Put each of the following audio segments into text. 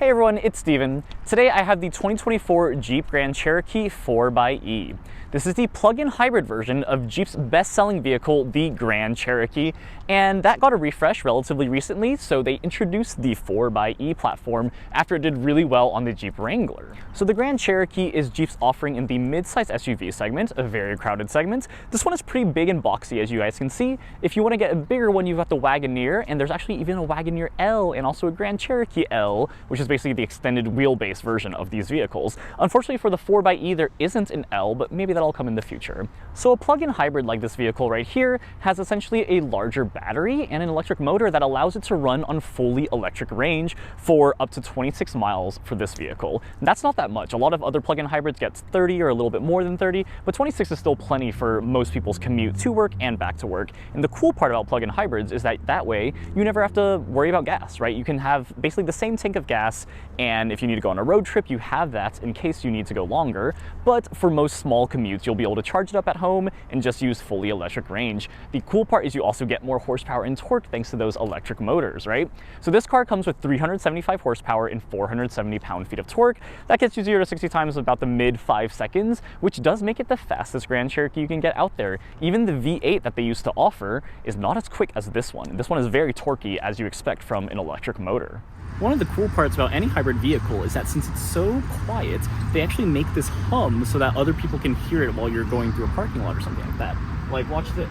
Hey everyone, it's Steven. Today I have the 2024 Jeep Grand Cherokee 4xe. This is the plug-in hybrid version of Jeep's best-selling vehicle, the Grand Cherokee, and that got a refresh relatively recently, so they introduced the 4xe platform after it did really well on the Jeep Wrangler. So the Grand Cherokee is Jeep's offering in the mid-size SUV segment, a very crowded segment. This one is pretty big and boxy, as you guys can see. If you want to get a bigger one, you've got the Wagoneer, and there's actually even a Wagoneer L and also a Grand Cherokee L, which is basically the extended wheelbase version of these vehicles. Unfortunately for the 4xe, there isn't an L, but maybe that'll come in the future. So a plug-in hybrid like this vehicle right here has essentially a larger battery and an electric motor that allows it to run on fully electric range for up to 26 miles for this vehicle. And that's not that much. A lot of other plug-in hybrids get 30 or a little bit more than 30, but 26 is still plenty for most people's commute to work and back to work. And the cool part about plug-in hybrids is that way you never have to worry about gas, right? You can have basically the same tank of gas, and if you need to go on a road trip, you have that in case you need to go longer. But for most small commutes, you'll be able to charge it up at home and just use fully electric range. The cool part is you also get more horsepower and torque thanks to those electric motors, right? So this car comes with 375 horsepower and 470 pound-feet of torque. That gets you 0 to 60 times about the mid 5 seconds, which does make it the fastest Grand Cherokee you can get out there. Even the V8 that they used to offer is not as quick as this one. This one is very torquey, as you expect from an electric motor. One of the cool parts about any hybrid vehicle is that since it's so quiet, they actually make this hum so that other people can hear it while you're going through a parking lot or something like that. Like, watch this.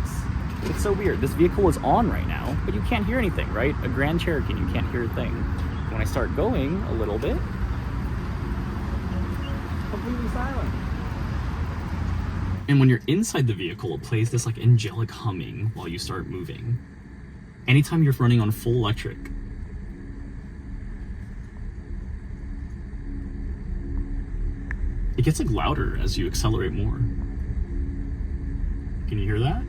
It's so weird. This vehicle is on right now, but you can't hear anything, right? A Grand Cherokee, you can't hear a thing. When I start going a little bit, completely silent. And when you're inside the vehicle, it plays this like angelic humming while you start moving. Anytime you're running on full electric, it gets like louder as you accelerate more. Can you hear that?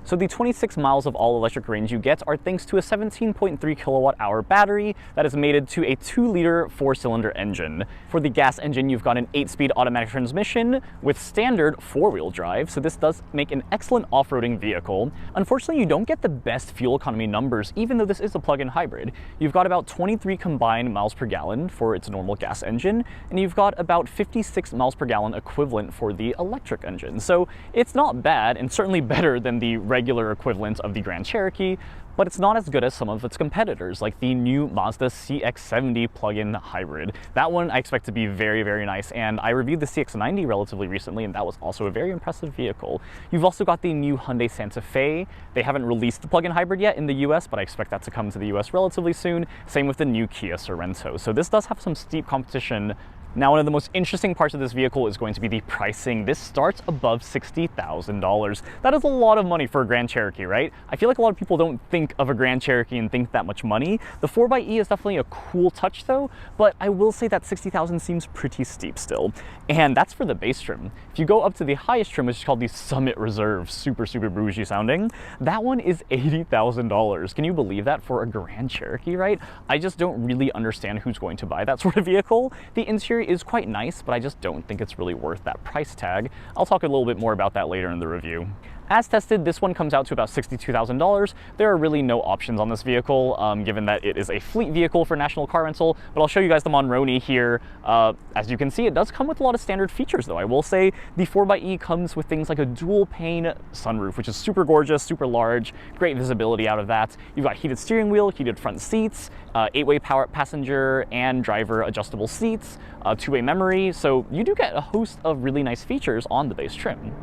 So the 26 miles of all-electric range you get are thanks to a 17.3 kilowatt-hour battery that is mated to a 2-liter 4-cylinder engine. For the gas engine, you've got an 8-speed automatic transmission with standard 4-wheel drive, so this does make an excellent off-roading vehicle. Unfortunately, you don't get the best fuel economy numbers, even though this is a plug-in hybrid. You've got about 23 combined miles per gallon for its normal gas engine, and you've got about 56 miles per gallon equivalent for the electric engine. So it's not bad, and certainly better than the regular equivalent of the Grand Cherokee, but it's not as good as some of its competitors, like the new Mazda CX-90 plug-in hybrid. That one I expect to be very, very nice, and I reviewed the CX-90 relatively recently, and that was also a very impressive vehicle. You've also got the new Hyundai Santa Fe. They haven't released the plug-in hybrid yet in the US, but I expect that to come to the US relatively soon. Same with the new Kia Sorento. So this does have some steep competition. Now, one of the most interesting parts of this vehicle is going to be the pricing. This starts above $60,000. That is a lot of money for a Grand Cherokee, right? I feel like a lot of people don't think of a Grand Cherokee and think that much money. The 4xe is definitely a cool touch though, but I will say that $60,000 seems pretty steep still. And that's for the base trim. If you go up to the highest trim, which is called the Summit Reserve, super bougie sounding, that one is $80,000. Can you believe that for a Grand Cherokee, right? I just don't really understand who's going to buy that sort of vehicle. The interior is quite nice, but I just don't think it's really worth that price tag. I'll talk a little bit more about that later in the review. As tested, this one comes out to about $62,000. There are really no options on this vehicle, given that it is a fleet vehicle for National Car Rental, but I'll show you guys the Monroney here. As you can see, it does come with a lot of standard features though. I will say the 4xe comes with things like a dual pane sunroof, which is super gorgeous, super large, great visibility out of that. You've got heated steering wheel, heated front seats, 8-way power passenger and driver adjustable seats, 2-way memory, so you do get a host of really nice features on the base trim.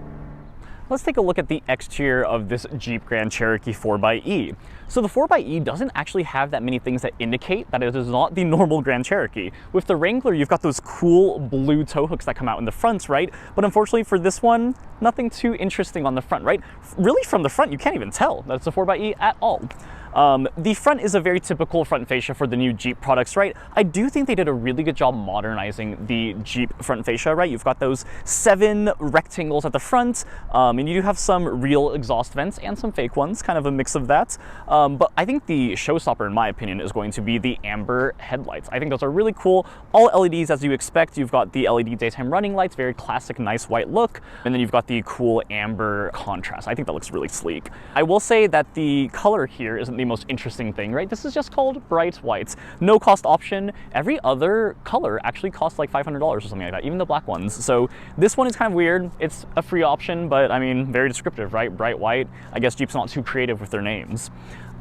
Let's take a look at the exterior of this Jeep Grand Cherokee 4xe. So the 4xe doesn't actually have that many things that indicate that it is not the normal Grand Cherokee. With the Wrangler, you've got those cool blue tow hooks that come out in the front, right? But unfortunately for this one, nothing too interesting on the front, right? Really, from the front, you can't even tell that it's a 4xe at all. The front is a very typical front fascia for the new Jeep products, right? I do think they did a really good job modernizing the Jeep front fascia, right? You've got those 7 rectangles at the front, and you do have some real exhaust vents and some fake ones, kind of a mix of that. But I think the showstopper, in my opinion, is going to be the amber headlights. I think those are really cool. All LEDs as you expect. You've got the LED daytime running lights, very classic, nice white look. And then you've got the cool amber contrast. I think that looks really sleek. I will say that the color here isn't the the most interesting thing, right? This is just called bright whites. No cost option. Every other color actually costs like $500 or something like that, even the black ones. So this one is kind of weird. It's a free option, but I mean, very descriptive, right? Bright white. I guess Jeep's not too creative with their names.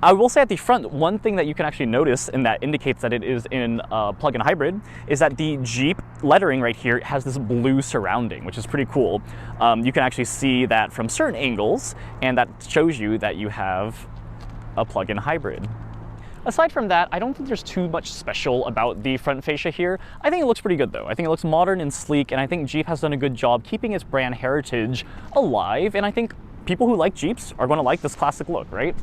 I will say at the front, one thing that you can actually notice and that indicates that it is in plug-in hybrid is that the Jeep lettering right here has this blue surrounding, which is pretty cool. You can actually see that from certain angles, and that shows you that you have a plug-in hybrid. Aside from that, I don't think there's too much special about the front fascia here. I think it looks pretty good though. I think it looks modern and sleek, and I think Jeep has done a good job keeping its brand heritage alive, and I think people who like Jeeps are going to like this classic look, right?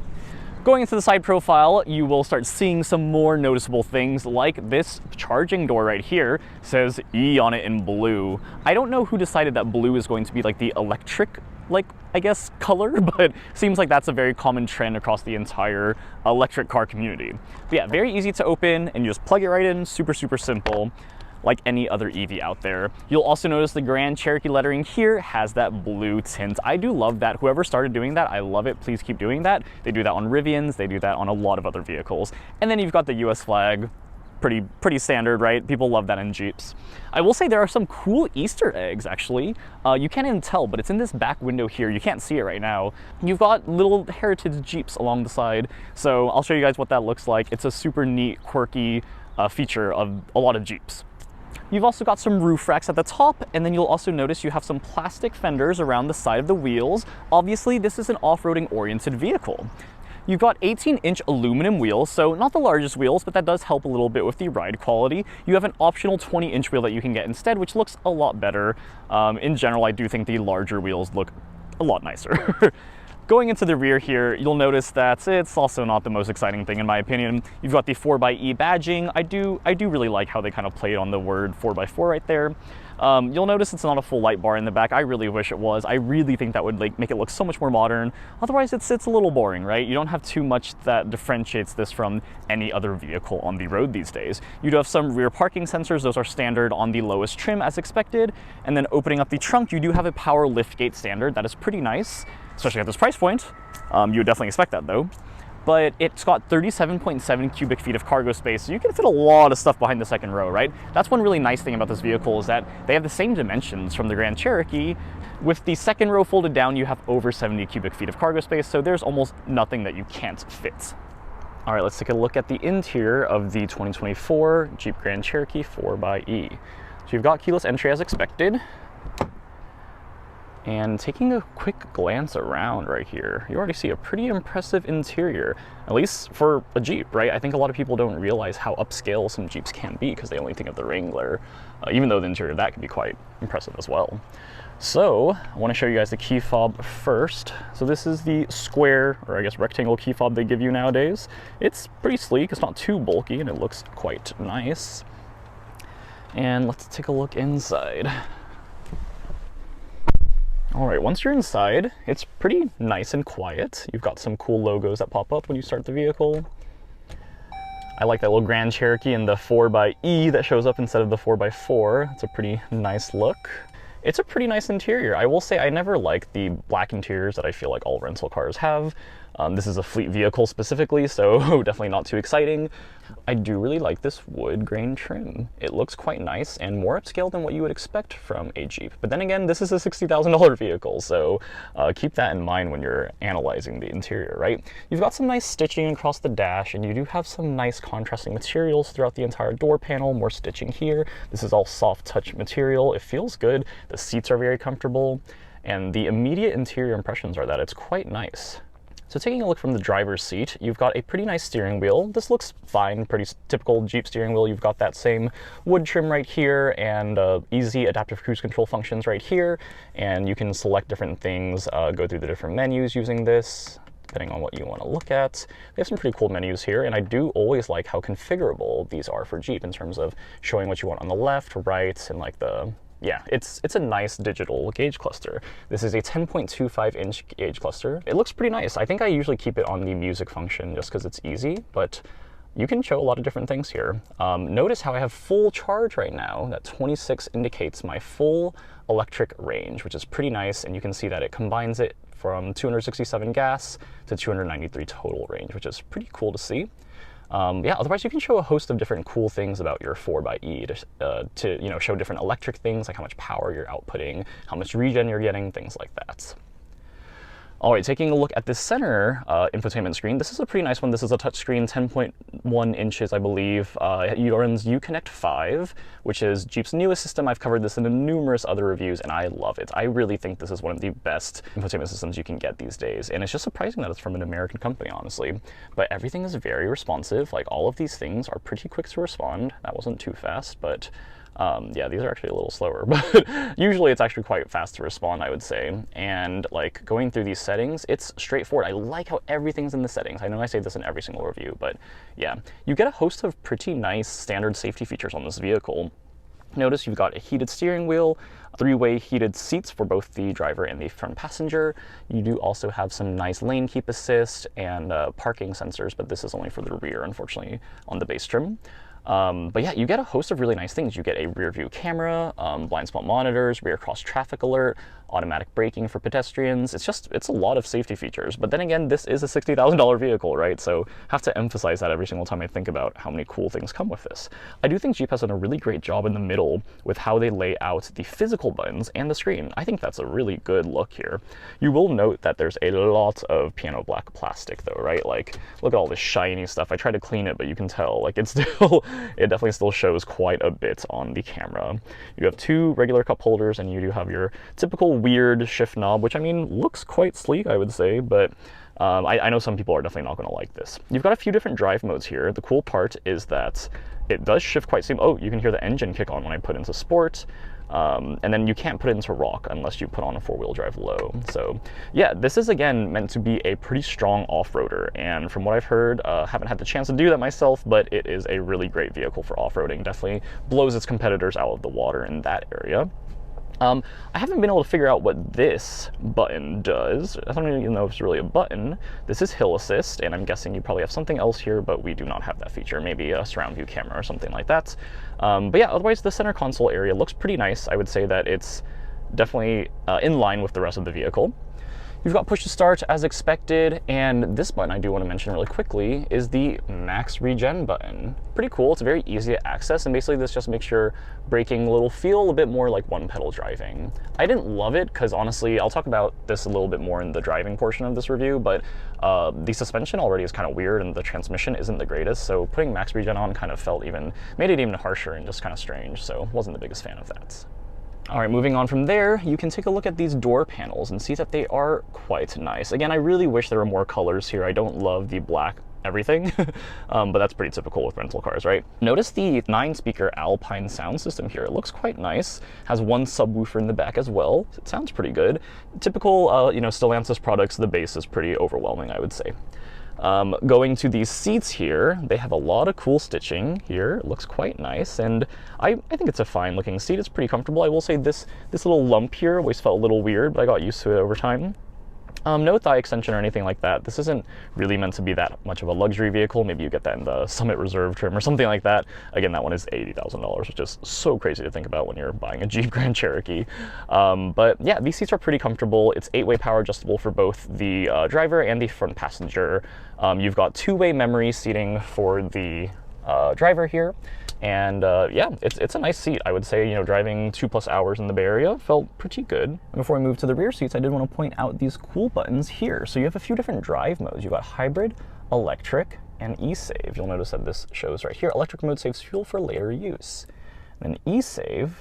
Going into the side profile, you will start seeing some more noticeable things, like this charging door right here says E on it in blue. I don't know who decided that blue is going to be like the electric, like, I guess, color, but seems like that's a very common trend across the entire electric car community. But yeah, very easy to open, and you just plug it right in, super, super simple, like any other EV out there. You'll also notice the Grand Cherokee lettering here has that blue tint. I do love that. Whoever started doing that, I love it. Please keep doing that. They do that on Rivians, they do that on a lot of other vehicles. And then you've got the US flag, pretty standard, right? People love that in Jeeps. I will say there are some cool Easter eggs, actually. You can't even tell, but it's in this back window here. You can't see it right now. You've got little heritage Jeeps along the side. So I'll show you guys what that looks like. It's a super neat, quirky feature of a lot of Jeeps. You've also got some roof racks at the top, and then you'll also notice you have some plastic fenders around the side of the wheels. Obviously, this is an off-roading oriented vehicle. You've got 18-inch aluminum wheels, so not the largest wheels, but that does help a little bit with the ride quality. You have an optional 20-inch wheel that you can get instead, which looks a lot better. In general, I do think the larger wheels look a lot nicer. Going into the rear here, you'll notice that it's also not the most exciting thing in my opinion. You've got the 4xe badging. I do really like how they kind of played on the word 4x4 right there. You'll notice it's not a full light bar in the back. I really wish it was. I really think that would make it look so much more modern. Otherwise, it's a little boring, right? You don't have too much that differentiates this from any other vehicle on the road these days. You do have some rear parking sensors. Those are standard on the lowest trim as expected. And then opening up the trunk, you do have a power liftgate standard. That is pretty nice, especially at this price point. You would definitely expect that though. But it's got 37.7 cubic feet of cargo space, so you can fit a lot of stuff behind the second row, right? That's one really nice thing about this vehicle is that they have the same dimensions from the Grand Cherokee. With the second row folded down, you have over 70 cubic feet of cargo space, so there's almost nothing that you can't fit. All right, let's take a look at the interior of the 2024 Jeep Grand Cherokee 4xe. So you've got keyless entry as expected. And taking a quick glance around right here, you already see a pretty impressive interior, at least for a Jeep, right? I think a lot of people don't realize how upscale some Jeeps can be because they only think of the Wrangler, even though the interior of that can be quite impressive as well. So I want to show you guys the key fob first. So this is the square, or I guess rectangle key fob they give you nowadays. It's pretty sleek, it's not too bulky, and it looks quite nice. And let's take a look inside. All right, once you're inside, it's pretty nice and quiet. You've got some cool logos that pop up when you start the vehicle. I like that little Grand Cherokee and the 4xe that shows up instead of the 4x4. It's a pretty nice look. It's a pretty nice interior. I will say I never like the black interiors that I feel like all rental cars have. This is a fleet vehicle specifically, so definitely not too exciting. I do really like this wood grain trim. It looks quite nice and more upscale than what you would expect from a Jeep. But then again, this is a $60,000 vehicle, so keep that in mind when you're analyzing the interior, right? You've got some nice stitching across the dash, and you do have some nice contrasting materials throughout the entire door panel, more stitching here. This is all soft touch material. It feels good. The seats are very comfortable, and the immediate interior impressions are that it's quite nice. So taking a look from the driver's seat, you've got a pretty nice steering wheel. This looks fine, pretty typical Jeep steering wheel. You've got that same wood trim right here and easy adaptive cruise control functions right here. And you can select different things, go through the different menus using this, depending on what you want to look at. They have some pretty cool menus here, and I do always like how configurable these are for Jeep in terms of showing what you want on the left, right, and like the yeah, it's a nice digital gauge cluster. This is a 10.25-inch gauge cluster. It looks pretty nice. I think I usually keep it on the music function just because it's easy, but you can show a lot of different things here. Notice how I have full charge right now. That 26 indicates my full electric range, which is pretty nice, and you can see that it combines it from 267 gas to 293 total range, which is pretty cool to see. Yeah, otherwise you can show a host of different cool things about your 4xe to you know, show different electric things, like how much power you're outputting, how much regen you're getting, things like that. All right, taking a look at the center infotainment screen, this is a pretty nice one. This is a touchscreen, 10.1 inches, I believe. It runs Uconnect 5, which is Jeep's newest system. I've covered this in numerous other reviews, and I love it. I really think this is one of the best infotainment systems you can get these days, and it's just surprising that it's from an American company, honestly. But everything is very responsive. Like, all of these things are pretty quick to respond. That wasn't too fast, but yeah, these are actually a little slower, but usually it's actually quite fast to respond, I would say. And like, going through these settings, it's straightforward. I like how everything's in the settings. I know I say this in every single review, but yeah, you get a host of pretty nice standard safety features on this vehicle. Notice you've got a heated steering wheel, 3-way heated seats for both the driver and the front passenger. You do also have some nice lane keep assist and parking sensors, but this is only for the rear, unfortunately, on the base trim. But yeah, you get a host of really nice things. You get a rear view camera, blind spot monitors, rear cross traffic alert, automatic braking for pedestrians. It's a lot of safety features. But then again, this is a $60,000 vehicle, right? So have to emphasize that every single time I think about how many cool things come with this. I do think Jeep has done a really great job in the middle with how they lay out the physical buttons and the screen. I think that's a really good look here. You will note that there's a lot of piano black plastic though, right? Like, look at all this shiny stuff. I tried to clean it, but you can tell, like, it definitely still shows quite a bit on the camera. You have 2 regular cup holders, and you do have your typical weird shift knob, which, I mean, looks quite sleek, I would say, but I know some people are definitely not going to like this. You've got a few different drive modes here. The cool part is that it does shift quite seamlessly. Oh, you can hear the engine kick on when I put into sport. And then you can't put it into rock unless you put on a 4-wheel drive low. So yeah, this is again meant to be a pretty strong off-roader, and from what I've heard, haven't had the chance to do that myself, but it is a really great vehicle for off-roading. Definitely blows its competitors out of the water in that area. I haven't been able to figure out what this button does. I don't even know if it's really a button. This is hill assist, and I'm guessing you probably have something else here, but we do not have that feature. Maybe a surround view camera or something like that. But yeah, otherwise the center console area looks pretty nice. I would say that it's definitely in line with the rest of the vehicle. You've got push to start as expected, and this button I do want to mention really quickly is the max regen button. Pretty cool. It's very easy to access, and basically this just makes your braking will feel a bit more like one pedal driving. I didn't love it because honestly, I'll talk about this a little bit more in the driving portion of this review, but the suspension already is kind of weird and the transmission isn't the greatest, so putting max regen on kind of made it even harsher and just kind of strange, so wasn't the biggest fan of that. All right, moving on from there, you can take a look at these door panels and see that they are quite nice. Again, I really wish there were more colors here. I don't love the black everything, but that's pretty typical with rental cars, right? Notice the 9-speaker Alpine sound system here. It looks quite nice. Has 1 subwoofer in the back as well. It sounds pretty good. Typical, you know, Stellantis products, the bass is pretty overwhelming, I would say. Going to these seats here, they have a lot of cool stitching here. It looks quite nice, and I think it's a fine looking seat. It's pretty comfortable. I will say this little lump here always felt a little weird, but I got used to it over time. No thigh extension or anything like that. This isn't really meant to be that much of a luxury vehicle. Maybe you get that in the Summit Reserve trim or something like that. Again, that one is $80,000, which is so crazy to think about when you're buying a Jeep Grand Cherokee. But yeah, these seats are pretty comfortable. It's 8-way power adjustable for both the driver and the front passenger. You've got 2-way memory seating for the driver here. And yeah, it's a nice seat. I would say, you know, driving 2+ hours in the Bay Area felt pretty good. And before I move to the rear seats, I did want to point out these cool buttons here. So you have a few different drive modes. You've got hybrid, electric, and e-save. You'll notice that this shows right here. Electric mode saves fuel for later use. And then e-save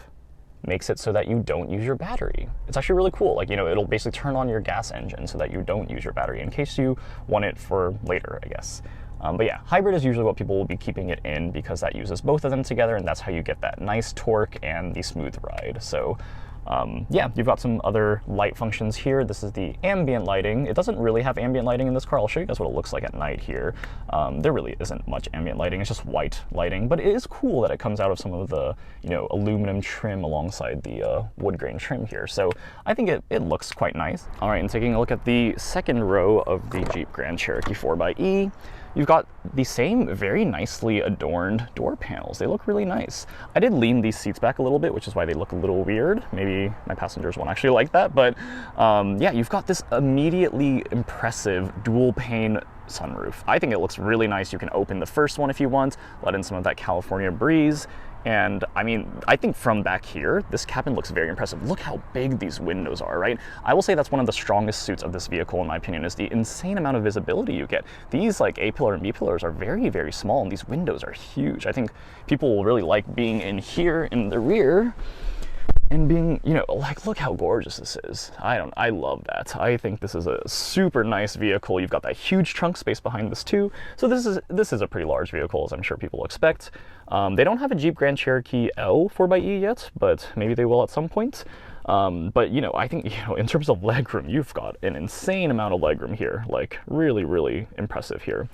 makes it so that you don't use your battery. It's actually really cool. Like, you know, it'll basically turn on your gas engine so that you don't use your battery in case you want it for later, I guess. But yeah, hybrid is usually what people will be keeping it in because that uses both of them together, and that's how you get that nice torque and the smooth ride. So yeah, you've got some other light functions here. This is the ambient lighting. It doesn't really have ambient lighting in this car. I'll show you guys what it looks like at night here. There really isn't much ambient lighting. It's just white lighting, but it is cool that it comes out of some of the, you know, aluminum trim alongside the wood grain trim here. So I think it looks quite nice. All right, and taking a look at the second row of the Jeep Grand Cherokee 4xe. you've got the same very nicely adorned door panels. They look really nice. I did lean these seats back a little bit, which is why they look a little weird. Maybe my passengers won't actually like that, but yeah, you've got this immediately impressive dual pane sunroof. I think it looks really nice. You can open the first one if you want, let in some of that California breeze. And I mean, I think from back here, this cabin looks very impressive. Look how big these windows are, right? I will say that's one of the strongest suits of this vehicle, in my opinion, is the insane amount of visibility you get. These like A-pillar and B-pillars are very, very small, and these windows are huge. I think people will really like being in here in the rear and being, you know, like, look how gorgeous this is. I love that. I think this is a super nice vehicle. You've got that huge trunk space behind this too. So this is a pretty large vehicle, as I'm sure people expect. They don't have a Jeep Grand Cherokee L 4xe yet, but maybe they will at some point. But, you know, I think, you know, in terms of legroom, you've got an insane amount of legroom here. Like, really, really impressive here.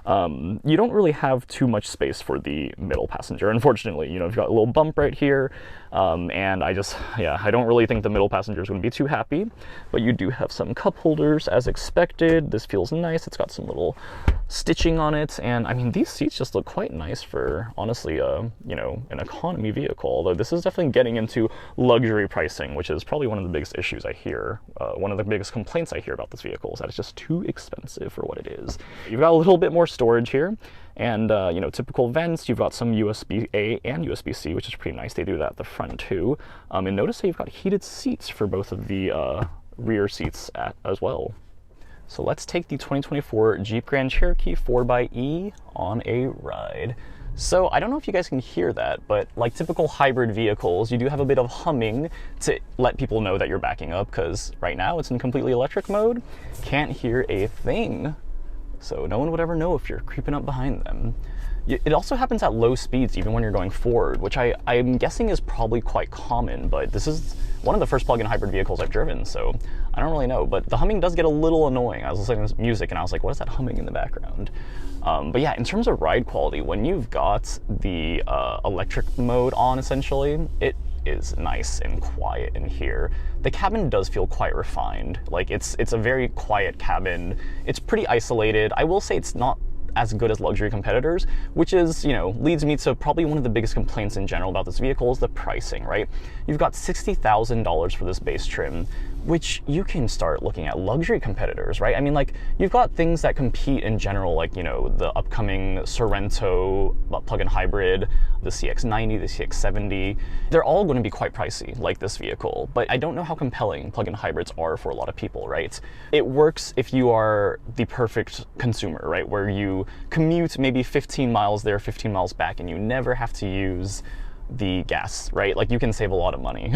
You don't really have too much space for the middle passenger, unfortunately. You know, you've got a little bump right here, and I don't really think the middle passenger is going to be too happy, but you do have some cup holders as expected. This feels nice. It's got some little stitching on it, and I mean, these seats just look quite nice for, honestly, you know, an economy vehicle, although this is definitely getting into luxury pricing, which is probably one of the biggest issues I hear. One of the biggest complaints I hear about this vehicle is that it's just too expensive for what it is. You've got a little bit more storage here, and you know, typical vents. You've got some USB-A and USB-C, which is pretty nice. They do that at the front too. And notice that you've got heated seats for both of the rear seats as well. So let's take the 2024 Jeep Grand Cherokee 4xe on a ride. So I don't know if you guys can hear that, but like typical hybrid vehicles, you do have a bit of humming to let people know that you're backing up, because right now it's in completely electric mode. Can't hear a thing. So no one would ever know if you're creeping up behind them. It also happens at low speeds, even when you're going forward, which I'm guessing is probably quite common, but this is one of the first plug-in hybrid vehicles I've driven, so I don't really know. But the humming does get a little annoying. I was listening to music and I was like, what is that humming in the background? But yeah, in terms of ride quality, when you've got the electric mode on, essentially, it is nice and quiet in here. The cabin does feel quite refined. Like, it's a very quiet cabin. It's pretty isolated. I will say it's not as good as luxury competitors, which is, you know, leads me to probably one of the biggest complaints in general about this vehicle is the pricing, right? You've got $60,000 for this base trim, which you can start looking at luxury competitors, right? I mean, like, you've got things that compete in general, like, you know, the upcoming Sorento plug-in hybrid, the CX-90, the CX-70. They're all going to be quite pricey, like this vehicle, but I don't know how compelling plug-in hybrids are for a lot of people, right? It works if you are the perfect consumer, right? Where you commute maybe 15 miles there, 15 miles back, and you never have to use the gas, right? Like, you can save a lot of money.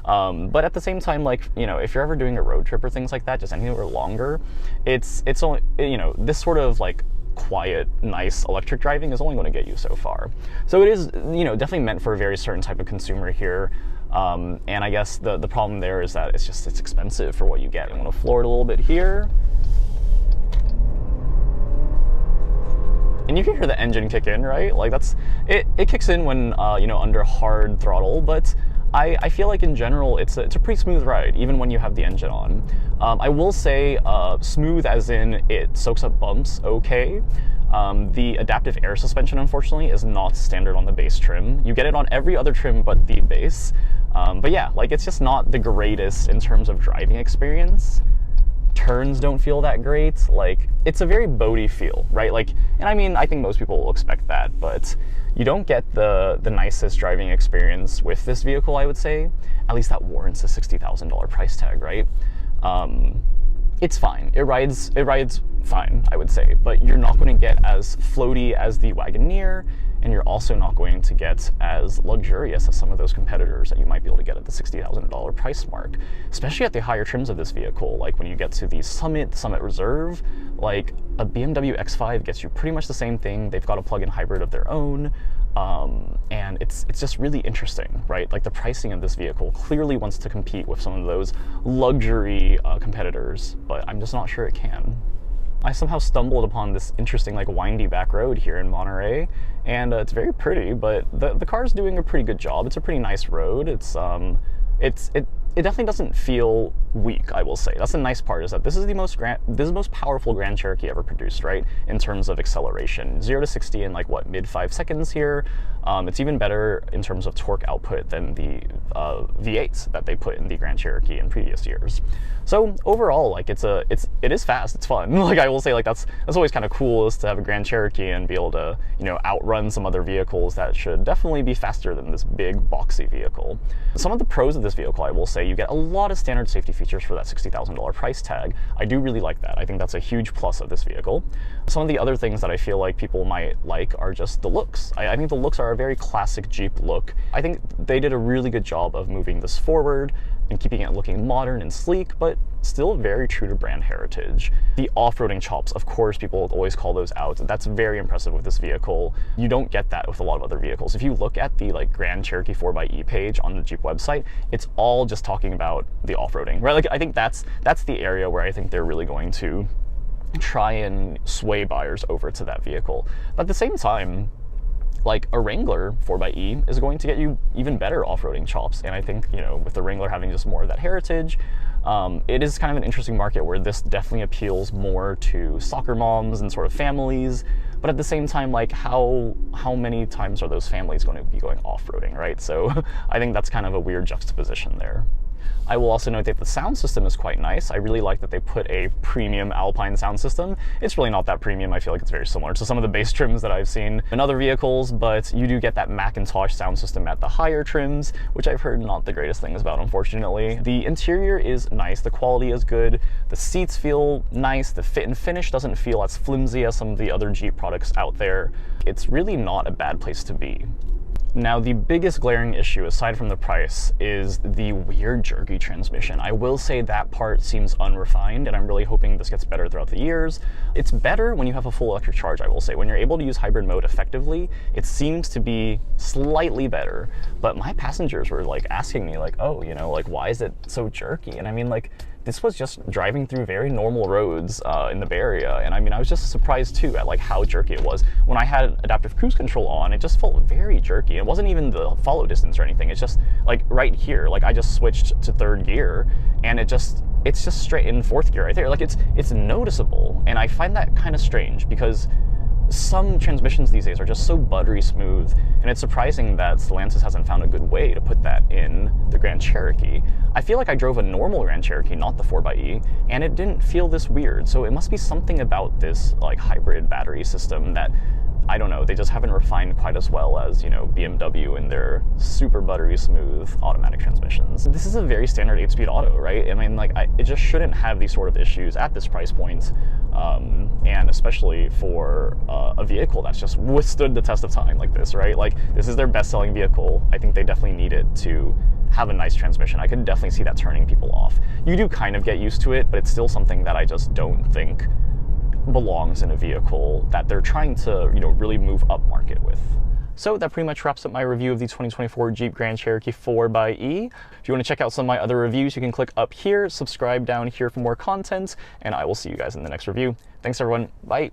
But at the same time, like, you know, if you're ever doing a road trip or things like that, just anywhere longer, it's only, you know, this sort of like quiet, nice electric driving is only going to get you so far. So it is, you know, definitely meant for a very certain type of consumer here. And I guess the problem there is that it's expensive for what you get. I'm going to floor it a little bit here. And you can hear the engine kick in, right? Like, that's it kicks in when you know, under hard throttle, but I feel like in general it's a pretty smooth ride, even when you have the engine on. I will say smooth as in it soaks up bumps okay. The adaptive air suspension, unfortunately, is not standard on the base trim. You get it on every other trim but the base. But yeah, like, it's just not the greatest in terms of driving experience. Turns don't feel that great. Like, it's a very boaty feel, right? Like, and I mean, I think most people will expect that, but you don't get the nicest driving experience with this vehicle, I would say. At least that warrants a $60,000 price tag, right? It's fine. It rides fine, I would say, but you're not going to get as floaty as the Wagoneer, and you're also not going to get as luxurious as some of those competitors that you might be able to get at the $60,000 price mark, especially at the higher trims of this vehicle. Like, when you get to the Summit Reserve, like, a BMW X5 gets you pretty much the same thing. They've got a plug-in hybrid of their own, and it's just really interesting, right? Like, the pricing of this vehicle clearly wants to compete with some of those luxury competitors, but I'm just not sure it can. I somehow stumbled upon this interesting, like, windy back road here in Monterey, and it's very pretty, but the car's doing a pretty good job. It's a pretty nice road. it definitely doesn't feel weak, I will say. That's the nice part, is that this is the most powerful Grand Cherokee ever produced, right? In terms of acceleration. 0 to 60 in like, what, mid 5 seconds here. It's even better in terms of torque output than the V8s that they put in the Grand Cherokee in previous years. So overall, like, it is fast, it's fun. Like, I will say, like, that's always kind of cool, is to have a Grand Cherokee and be able to, you know, outrun some other vehicles that should definitely be faster than this big boxy vehicle. Some of the pros of this vehicle, I will say, you get a lot of standard safety features for that $60,000 price tag. I do really like that. I think that's a huge plus of this vehicle. Some of the other things that I feel like people might like are just the looks. I think the looks are a very classic Jeep look. I think they did a really good job of moving this forward and keeping it looking modern and sleek, but still very true to brand heritage. The off-roading chops, of course, people always call those out. That's very impressive with this vehicle. You don't get that with a lot of other vehicles. If you look at the like Grand Cherokee 4xe page on the Jeep website, it's all just talking about the off-roading, right? Like, I think that's the area where I think they're really going to try and sway buyers over to that vehicle. But at the same time, like, a Wrangler 4xe is going to get you even better off-roading chops. And I think, you know, with the Wrangler having just more of that heritage, it is kind of an interesting market where this definitely appeals more to soccer moms and sort of families. But at the same time, like, how many times are those families going to be going off-roading, right? So I think that's kind of a weird juxtaposition there. I will also note that the sound system is quite nice. I really like that they put a premium Alpine sound system. It's really not that premium. I feel like it's very similar to some of the base trims that I've seen in other vehicles, but you do get that Macintosh sound system at the higher trims, which I've heard not the greatest things about, unfortunately. The interior is nice. The quality is good. The seats feel nice. The fit and finish doesn't feel as flimsy as some of the other Jeep products out there. It's really not a bad place to be. Now, the biggest glaring issue, aside from the price, is the weird jerky transmission. I will say that part seems unrefined, and I'm really hoping this gets better throughout the years. It's better when you have a full electric charge, I will say. When you're able to use hybrid mode effectively, it seems to be slightly better. But my passengers were like asking me, like, oh, you know, like, why is it so jerky? And I mean, like, this was just driving through very normal roads in the Bay Area, and I mean, I was just surprised too at like how jerky it was. When I had adaptive cruise control on, it just felt very jerky. It wasn't even the follow distance or anything. It's just like right here, like I just switched to 3rd gear, and it's just straight in 4th gear right there. Like it's noticeable, and I find that kind of strange because some transmissions these days are just so buttery smooth, and it's surprising that Stellantis hasn't found a good way to put that in the Grand Cherokee. I feel like I drove a normal Grand Cherokee, not the 4xe, and it didn't feel this weird, so it must be something about this like hybrid battery system that, I don't know, they just haven't refined quite as well as, you know, BMW and their super buttery smooth automatic transmissions. This is a very standard 8-speed auto, right? I mean, like, it just shouldn't have these sort of issues at this price point, and especially for a vehicle that's just withstood the test of time like this, right? Like, this is their best-selling vehicle. I think they definitely need it to have a nice transmission. I could definitely see that turning people off. You do kind of get used to it, but it's still something that I just don't think belongs in a vehicle that they're trying to, you know, really move up market with. So that pretty much wraps up my review of the 2024 Jeep Grand Cherokee 4xe. If you want to check out some of my other reviews, you can click up here, subscribe down here for more content, and I will see you guys in the next review. Thanks everyone, bye!